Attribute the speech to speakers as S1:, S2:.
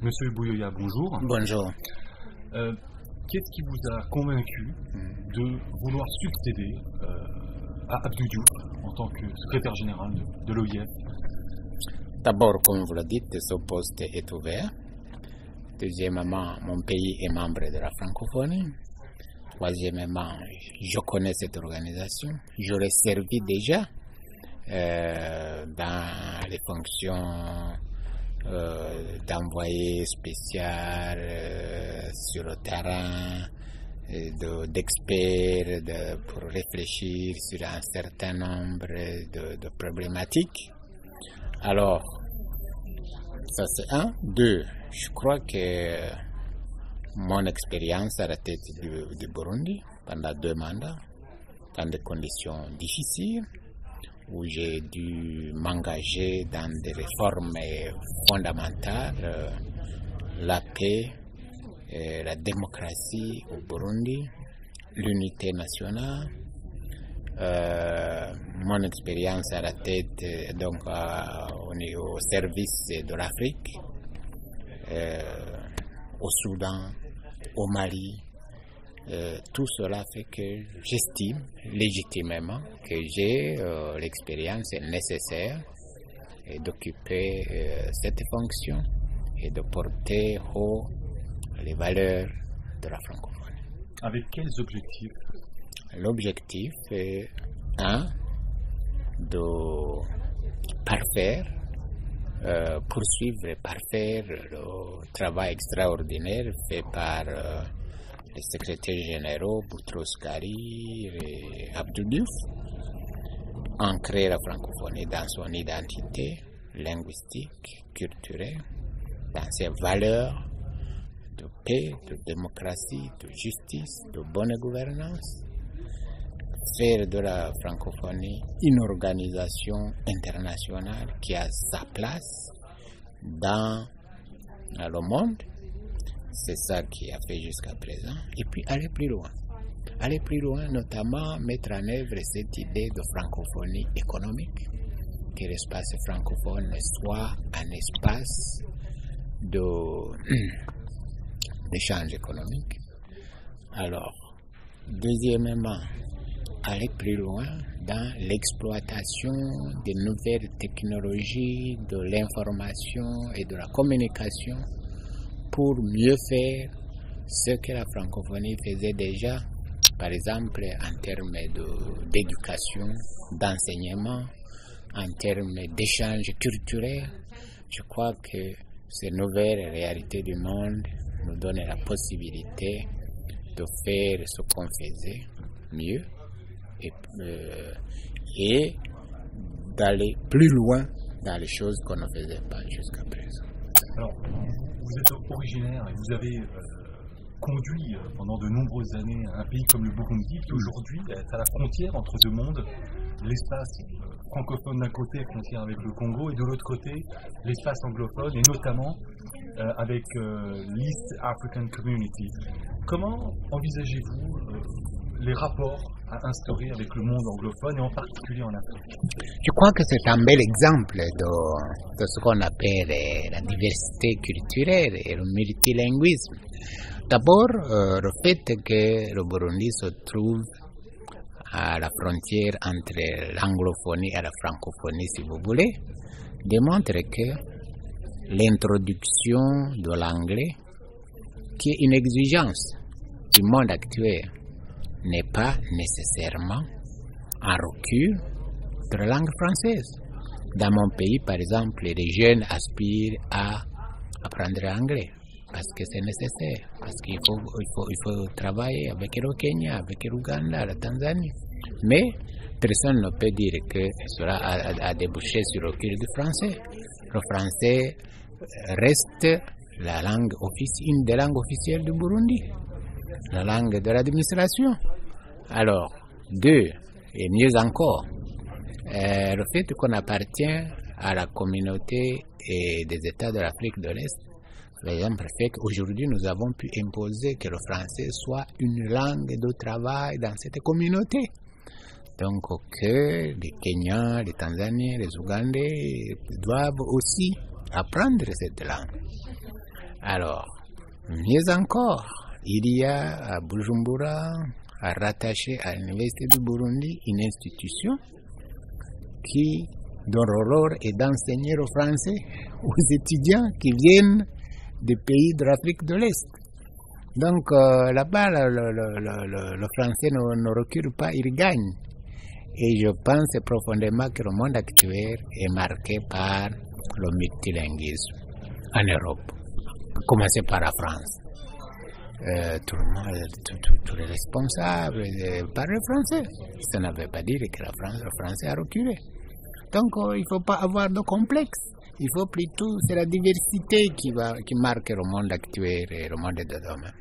S1: Monsieur Bouyoya, bonjour.
S2: Bonjour.
S1: Qu'est-ce qui vous a convaincu de vouloir succéder à Abdou Diouf en tant que secrétaire général de l'OIF?
S2: D'abord, comme vous le dites, ce poste est ouvert. Deuxièmement, mon pays est membre de la francophonie. Troisièmement, je connais cette organisation. J'aurais servi déjà dans les fonctions d'envoyé spécial sur le terrain, d'experts pour réfléchir sur un certain nombre de problématiques. Alors, ça c'est un. Deux, je crois que mon expérience à la tête du Burundi pendant 2 mandats, dans des conditions difficiles, où j'ai dû m'engager dans des réformes fondamentales, la paix, la démocratie au Burundi, l'unité nationale. Mon expérience à la tête, donc au service de l'Afrique, au Soudan, au Mali, tout cela fait que j'estime légitimement que j'ai l'expérience nécessaire d'occuper cette fonction et de porter haut les valeurs de la francophonie.
S1: Avec quels objectifs?
S2: L'objectif est, de poursuivre et parfaire le travail extraordinaire fait par les secrétaires généraux Boutros Ghali et Abdou Diouf, ancrer la francophonie dans son identité linguistique, culturelle, dans ses valeurs de paix, de démocratie, de justice, de bonne gouvernance, faire de la francophonie une organisation internationale qui a sa place dans le monde. C'est ça qui a fait jusqu'à présent. Et puis aller plus loin. Aller plus loin, notamment mettre en œuvre cette idée de francophonie économique, que l'espace francophone soit un espace d'échange économique. Alors, deuxièmement, aller plus loin dans l'exploitation des nouvelles technologies, de l'information et de la communication pour mieux faire ce que la francophonie faisait déjà, par exemple en termes d'éducation, d'enseignement, en termes d'échange culturel. Je crois que ces nouvelles réalités du monde nous donnent la possibilité de faire ce qu'on faisait mieux et d'aller plus loin dans les choses qu'on ne faisait pas jusqu'à présent.
S1: Alors, vous êtes originaire et vous avez conduit pendant de nombreuses années un pays comme le Burundi, qui aujourd'hui est à la frontière entre 2 mondes, l'espace francophone d'un côté, frontière avec le Congo, et de l'autre côté, l'espace anglophone, et notamment avec l'East African Community. Comment envisagez-vous les rapports à instaurer avec le monde anglophone et en particulier en Afrique?
S2: Je crois que c'est un bel exemple de ce qu'on appelle la diversité culturelle et le multilinguisme. D'abord, le fait que le Burundi se trouve à la frontière entre l'anglophonie et la francophonie, si vous voulez, démontre que l'introduction de l'anglais, qui est une exigence du monde actuel, n'est pas nécessairement un recul de la langue française. Dans mon pays, par exemple, les jeunes aspirent à apprendre l'anglais parce que c'est nécessaire, parce qu'il faut travailler avec le Kenya, avec l'Ouganda, la Tanzanie. Mais personne ne peut dire que cela a débouché sur le recul du français. Le français reste la langue une des langues officielles du Burundi, la langue de l'administration. Alors, 2, et mieux encore, le fait qu'on appartient à la communauté des États de l'Afrique de l'Est, par exemple, fait qu'aujourd'hui nous avons pu imposer que le français soit une langue de travail dans cette communauté. Donc, que les Kenyans, les Tanzaniens, les Ougandais doivent aussi apprendre cette langue. Alors, mieux encore, il y a à Bujumbura, rattaché à l'Université du Burundi, une institution dont le rôle est d'enseigner au français aux étudiants qui viennent des pays de l'Afrique de l'Est. Donc là-bas, le français ne recule pas, il gagne. Et je pense profondément que le monde actuel est marqué par le multilinguisme en Europe, à commencer par la France. Tous les responsables parlent français. Ça ne veut pas dire que le français a reculé. Donc il ne faut pas avoir de complexe. Il faut plutôt, c'est la diversité qui marque le monde actuel et le monde de demain.